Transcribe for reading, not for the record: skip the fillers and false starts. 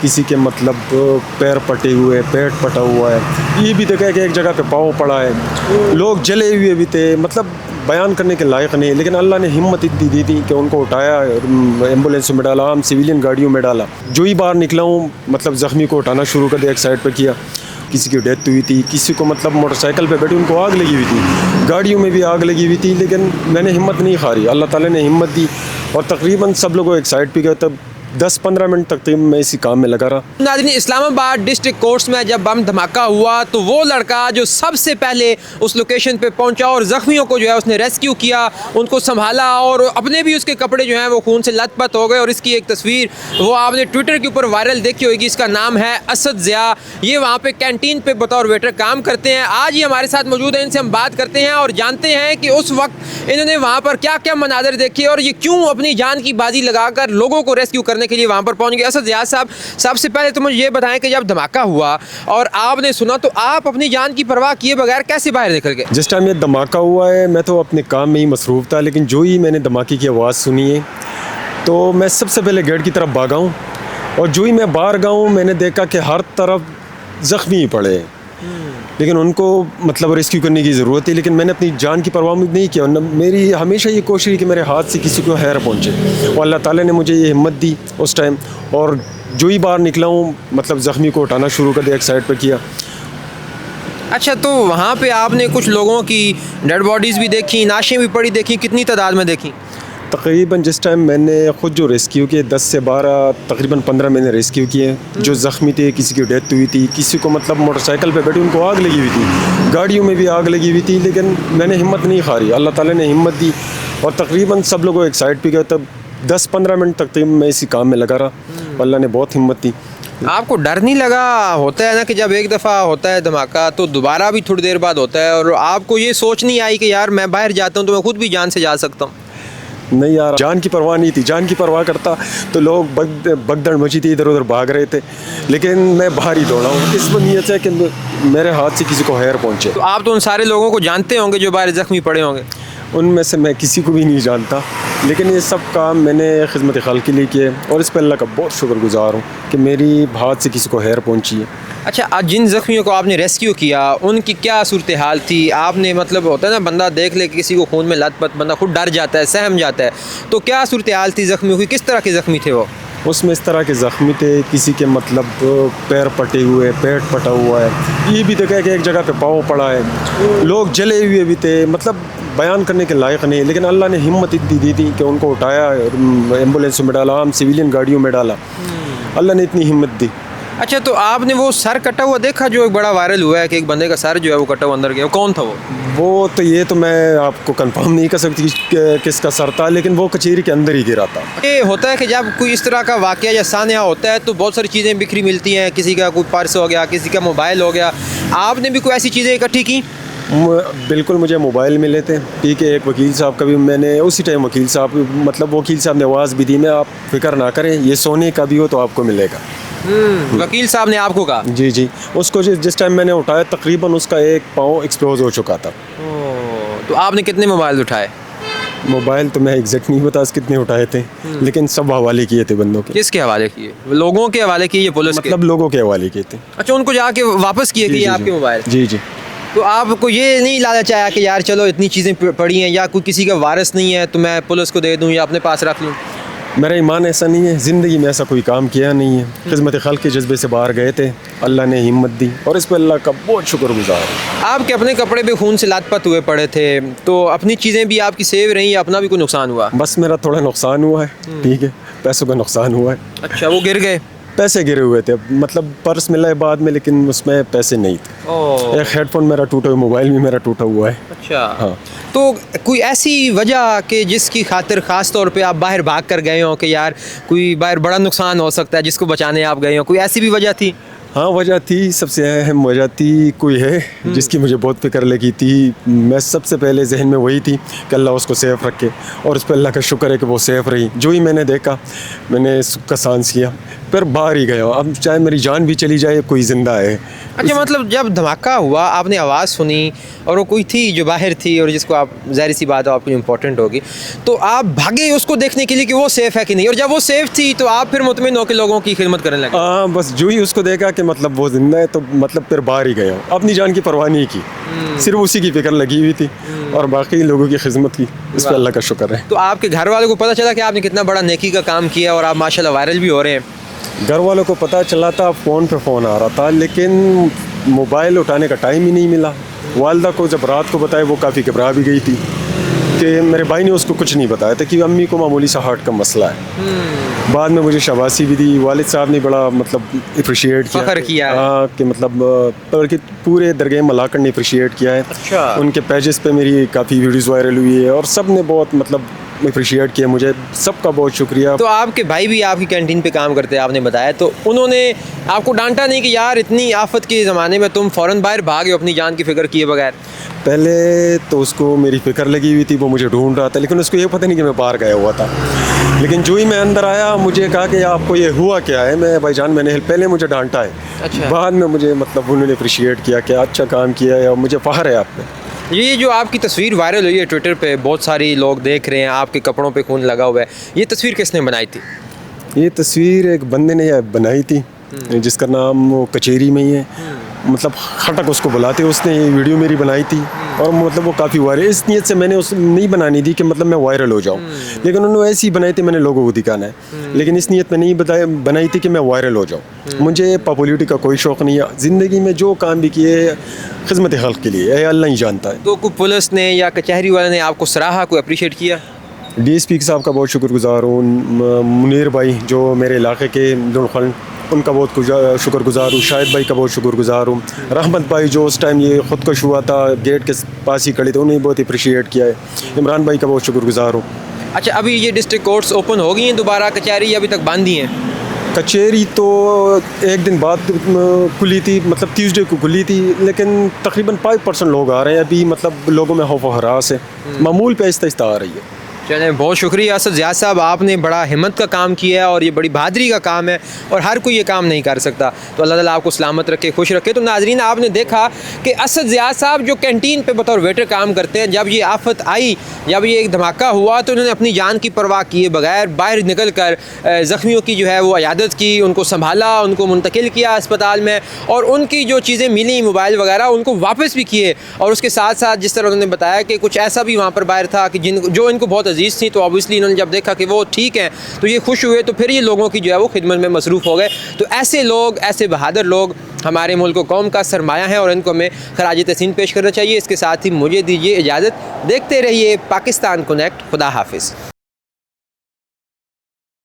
किसी के मतलब पैर पटे हुए, पेट पटा हुआ है, ये भी देखा है कि एक जगह पे पाँव पड़ा है, लोग जले हुए भी थे, मतलब बयान करने के लायक नहीं। लेकिन अल्लाह ने हिम्मत इतनी दी थी कि उनको उठाया, एम्बुलेंस में डाला, हम सिविलियन गाड़ियों में डाला। जो ही बाहर निकला हूँ मतलब ज़ख्मी को उठाना शुरू कर दिया, एक साइड पर किया। किसी की डेथ हुई थी, किसी को मतलब मोटरसाइकिल पे बैठी उनको आग लगी हुई थी, गाड़ियों में भी आग लगी हुई थी। लेकिन मैंने हिम्मत नहीं हारी, अल्लाह ताला ने हिम्मत दी और तकरीबन सब लोगों एक साइड पे गए। तब 10-15 मिनट तक मैं इसी काम में लगा रहा। नाज़रीन, इस्लामाबाद डिस्ट्रिक्ट कोर्ट्स में जब बम धमाका हुआ तो वो लड़का जो सबसे पहले उस लोकेशन पे पहुंचा और ज़ख्मियों को जो है उसने रेस्क्यू किया, उनको संभाला और अपने भी उसके कपड़े जो हैं वो खून से लथपथ हो गए। और इसकी एक तस्वीर वो आपने ट्विटर के ऊपर वायरल देखी होगी। इसका नाम है असद ज़िया। ये वहाँ पे कैंटीन पे बतौर वेटर काम करते हैं। आज ये हमारे साथ मौजूद है, इनसे हम बात करते हैं और जानते हैं कि उस वक्त इन्होंने वहाँ पर क्या क्या मनाज़र देखे और ये क्यों अपनी जान की बाजी लगाकर लोगों को रेस्क्यू करने के लिए वहाँ पर पहुँच गए। असद ज़िया साहब, सबसे पहले तो मुझे ये बताएं कि जब धमाका हुआ और आपने सुना तो आप अपनी जान की परवाह किए बगैर कैसे बाहर निकल गए? जिस टाइम ये धमाका हुआ है मैं तो अपने काम में ही मसरूफ़ था, लेकिन जो ही मैंने धमाके की आवाज़ सुनी है तो मैं सबसे पहले गेट की तरफ भागा हूँ और जो ही मैं बाहर गया हूँ मैंने देखा कि हर तरफ ज़ख्मी ही पड़े हैं। लेकिन उनको मतलब रेस्क्यू करने की ज़रूरत है, लेकिन मैंने अपनी जान की परवाह नहीं किया। मेरी हमेशा ये कोशिश है कि मेरे हाथ से किसी को खैर पहुँचे और अल्लाह ताला ने मुझे ये हिम्मत दी उस टाइम। और जो ही बाहर निकला हूँ मतलब ज़ख्मी को उठाना शुरू कर दिया, एक साइड पर किया। अच्छा, तो वहाँ पे आपने कुछ लोगों की डेड बॉडीज़ भी देखी, नाशें भी पड़ी देखी, कितनी तादाद में देखी? तकरीबन जिस टाइम मैंने ख़ुद जो रेस्क्यू किए 10 से 12 तकरीबन 15 मैंने रेस्क्यू किए। जो ज़ख्मी थे, किसी की डेथ हुई थी, किसी को मतलब मोटरसाइकिल पे बैठी उनको आग लगी हुई थी, गाड़ियों में भी आग लगी हुई थी। लेकिन मैंने हिम्मत नहीं हारी, अल्लाह ताला ने हिम्मत दी और तकरीबन सब लोगों एक साइड पे गए। तब 10-15 मिनट तक मैं इसी काम में लगा रहा। अल्लाह ने बहुत हिम्मत दी। आपको डर नहीं लगा? होता है ना कि जब एक दफ़ा होता है धमाका तो दोबारा भी थोड़ी देर बाद होता है और आपको ये सोच नहीं आई कि यार मैं बाहर जाता हूँ तो मैं खुद भी जान से जा सकता हूँ? नहीं यार, जान की परवाह नहीं थी। जान की परवाह करता तो लोग भगदड़ मची थी, इधर उधर भाग रहे थे, लेकिन मैं बाहर ही दौड़ा हूँ इस नीयत से कि मेरे हाथ से किसी को खैर पहुँचे। तो आप तो उन सारे लोगों को जानते होंगे जो बाहर ज़ख्मी पड़े होंगे? उनमें से मैं किसी को भी नहीं जानता, लेकिन ये सब काम मैंने खिदमत खल्क़ के लिए किए और इस पर अल्लाह का बहुत शुक्रगुज़ार हूँ कि मेरी हाथ से किसी को खैर पहुँची है। अच्छा, आज जिन ज़ख्मियों को आपने रेस्क्यू किया उनकी क्या सूरत हाल थी? आपने मतलब होता है ना बंदा देख ले किसी को खून में लथपथ, बंदा खुद डर जाता है, सहम जाता है, तो क्या सूरत हाल थी ज़ख्मियों की? किस तरह के ज़ख्मी थे वो? उसमें इस तरह के ज़ख्मी थे, किसी के मतलब पैर पटे हुए, पेट पटा हुआ है, ये भी देखा है कि एक जगह पे पाँव पड़ा है, लोग जले हुए भी थे, मतलब बयान करने के लायक नहीं। लेकिन अल्लाह ने हिम्मत इतनी दी थी कि उनको उठाया, एम्बुलेंस में डाला, हम सिविलियन गाड़ियों में डाला। अल्लाह ने इतनी हिम्मत दी। अच्छा, तो आपने वो सर कटा हुआ देखा जो एक बड़ा वायरल हुआ है कि एक बंदे का सर जो है वो कटा हुआ अंदर गया, कौन था वो? वो तो ये तो मैं आपको कंफर्म नहीं कर सकती किसका सर था, लेकिन वो कचहरी के अंदर ही गिरा था। ये होता है कि जब कोई इस तरह का वाक़या या सान्या होता है तो बहुत सारी चीज़ें बिखरी मिलती हैं, किसी का कोई पर्स हो गया, किसी का मोबाइल हो गया। आपने भी कोई ऐसी चीज़ें इकट्ठी की? बिल्कुल, मुझे मोबाइल मिले थे, ठीक है। एक वकील साहब का भी मैंने उसी टाइम वकील साहब ने आवाज़ भी दी, मैं आप फिक्र ना करें, ये सोने का भी हो तो आपको मिलेगा। वकील साहब ने आपको कहा? जी जी, उसको जिस टाइम मैंने उठाया तकरीबन उसका एक पाँव एक्सपोज हो चुका था। तो आपने कितने मोबाइल उठाए? मोबाइल तो मैं एग्जैक्ट नहीं बता कितने उठाए थे, लेकिन सब हवाले किए थे बंदों के। किसके हवाले किए? लोगों के हवाले किए, पुलिस के? मतलब लोगों के हवाले किए थे। अच्छा, उनको जाके वापस किए कि ये आपके मोबाइल? जी जी। तो आपको ये नहीं लालच आया कि यार चलो इतनी चीज़ें पड़ी हैं या कोई किसी का वारिस नहीं है तो मैं पुलिस को दे दूँ या अपने पास रख लूँ? मेरा ईमान ऐसा नहीं है, ज़िंदगी में ऐसा कोई काम किया नहीं है। खिदमत खल्क़ के जज्बे से बाहर गए थे, अल्लाह ने हिम्मत दी और इस पर अल्लाह का बहुत शुक्रगुज़ार हूँ। आपके अपने कपड़े भी खून से लथपथ हुए पड़े थे, तो अपनी चीज़ें भी आपकी सेव रहीं या अपना भी कोई नुकसान हुआ? बस मेरा थोड़ा नुकसान हुआ है, ठीक है, पैसों का नुकसान हुआ है। अच्छा, वो गिर गए? पैसे गिरे हुए थे, मतलब पर्स मिला है बाद में, लेकिन उसमें पैसे नहीं थे। एक हेडफोन मेरा टूटा हुआ, मोबाइल भी मेरा टूटा हुआ है। अच्छा, हाँ। तो कोई ऐसी वजह कि जिसकी खातिर ख़ास तौर पे आप बाहर भाग कर गए हो कि यार कोई बाहर बड़ा नुकसान हो सकता है जिसको बचाने आप गए हो, कोई ऐसी भी वजह थी? हाँ, वजह थी, सबसे अहम वजह थी, कोई है जिसकी मुझे बहुत फिक्र लगी थी। मैं सबसे पहले जहन में वही थी कि अल्लाह उसको सेफ़ रखे और उस पर अल्लाह का शुक्र है कि वो सेफ़ रही। जो ही मैंने देखा मैंने सुख का सांस किया। फिर बाहर ही गया, अब चाहे मेरी जान भी चली जाए कोई ज़िंदा है। अच्छा, मतलब जब धमाका हुआ आपने आवाज़ सुनी और वो कोई थी जो बाहर थी और जिसको आप, ज़ाहिर सी बात है आपके लिए इम्पोर्टेंट होगी, तो आप भागे उसको देखने के लिए कि वो सेफ़ है कि नहीं, और जब वो सेफ़ थी तो आप फिर मुतमिन होकर लोगों की खिदमत करने लगे? हाँ, बस जो ही उसको देखा कि मतलब वो ज़िंदा है तो मतलब फिर बाहर ही गया, अपनी जान की परवाह नहीं की, सिर्फ उसी की फ़िक्र लगी हुई थी और बाकी लोगों की खिदमत की, इस पर अल्लाह का शुक्र है। तो आपके घर वालों को पता चला कि आपने कितना बड़ा नेकी का काम किया और आप माशाल्लाह वायरल भी हो रहे हैं? घर वालों को पता चला था, फ़ोन पे फ़ोन आ रहा था, लेकिन मोबाइल उठाने का टाइम ही नहीं मिला। वालदा को जब रात को बताया वो काफ़ी घबरा भी गई थी कि मेरे भाई ने उसको कुछ नहीं बताया था कि अम्मी को मामूली सा हार्ट का मसला है। बाद में मुझे शाबाशी भी दी, वालिद साहब ने बड़ा मतलब अप्रिशिएट फ़ख्र किया है। हाँ, कि मतलब बल्कि पूरे दरगाह मलाकर ने अप्रिशिएट किया है। अच्छा। उनके पेजेस पे मेरी काफ़ी वीडियोज़ वायरल हुई है और सब ने बहुत मतलब अप्रिशिएट किया मुझे, सबका बहुत शुक्रिया। तो आपके भाई भी आपकी कैंटीन पे काम करते हैं आपने बताया, तो उन्होंने आपको डांटा नहीं कि यार इतनी आफत के ज़माने में तुम फ़ौरन बाहर भागे अपनी जान की फ़िक्र किए बगैर? पहले तो उसको मेरी फ़िक्र लगी हुई थी, वो मुझे ढूंढ रहा था, लेकिन उसको ये पता नहीं कि मैं बाहर गया हुआ था। लेकिन जो ही मैं अंदर आया मुझे कहा कि आपको ये हुआ क्या है। मैं भाईजान मैंने पहले मुझे डांटा है, अच्छा। बाद में मुझे मतलब उन्होंने अप्रिशिएट किया कि अच्छा काम किया है और मुझे फ़ख्र है आप पे। ये जो आपकी तस्वीर वायरल हुई है ट्विटर पे, बहुत सारे लोग देख रहे हैं, आपके कपड़ों पे खून लगा हुआ है, ये तस्वीर किसने बनाई थी? ये तस्वीर एक बंदे ने बनाई थी जिसका नाम वो कचेरी में ही है, मतलब खटक उसको बुलाते, उसने ये वीडियो मेरी बनाई थी और मतलब वो काफ़ी वायरल, इस नीयत से मैंने उस नहीं बनानी थी कि मतलब मैं वायरल हो जाऊँ, लेकिन उन्होंने ऐसी बनाई थी मैंने लोगों को दिखाना है, लेकिन इस नीयत में नहीं बनाई थी कि मैं वायरल हो जाऊँ। मुझे पॉपुलरिटी का कोई शौक़ नहीं है, ज़िंदगी में जो काम भी किए खिदमत खल्क़ के लिए, ये अल्लाह ही जानता है। तो कोई पुलिस ने या कचहरी वाले ने आपको सराहा, कोई अप्रिशिएट किया? DSP साहब का बहुत शुक्रगुज़ार हूँ, मुनीर भाई जो मेरे इलाके के दुल्खन, उनका बहुत शुक्रगुज़ार हूँ, शाहिद भाई का बहुत शुक्रगुज़ार हूँ, रहमत भाई जो उस टाइम ये ख़ुदकश हुआ था गेट के पास ही खड़े थे, उन्हें बहुत अप्रिशिएट किया है, इमरान भाई का बहुत शुक्रगुज़ार हूँ। अच्छा, अभी ये डिस्ट्रिक्ट कोर्ट्स ओपन हो गई हैं दोबारा, कचहरी अभी तक बंद ही हैं? कचहरी तो एक दिन बाद खुली थी, मतलब ट्यूसडे को खुली थी, लेकिन तकरीबन 5% लोग आ रहे हैं अभी, मतलब लोगों में खौफ व हरास है, मामूल पे आहिस्ता आहिस्ता आ रही है। चलें, बहुत शुक्रिया असद ज़ियाद साहब, आपने बड़ा हिम्मत का काम किया है और ये बड़ी बहादरी का काम है और हर कोई ये काम नहीं कर सकता, तो अल्लाह ताला आपको सलामत रखे, खुश रखे। तो नाजरीन, आपने देखा कि असद ज़ियाद साहब जो कैंटीन पे बतौर वेटर काम करते हैं, जब ये आफत आई, जब ये एक धमाका हुआ तो उन्होंने अपनी जान की परवाह किए बगैर बाहर निकल कर ज़ख्मियों की जो है वो इयादत की, उनको संभाला, उनको मुंतकिल किया अस्पताल में, और उनकी जो चीज़ें मिली मोबाइल वगैरह उनको वापस भी किए, और उसके साथ साथ जिस तरह उन्होंने बताया कि कुछ ऐसा भी वहाँ पर बाहर था कि जो इनको बहुत अजीज़ थी, तो ऑब्वियसली इन्होंने जब देखा कि वो ठीक हैं तो ये खुश हुए, तो फिर ये लोगों की जो है वो खिदमत में मसरूफ़ हो गए। तो ऐसे लोग, ऐसे बहादुर लोग हमारे मुल्क कौम का सरमाया है और इनको हमें खराज तहसीन पेश करना चाहिए। इसके साथ ही मुझे दीजिए इजाज़त, देखते रहिए पाकिस्तान कनेक्ट। खुदा हाफिज़।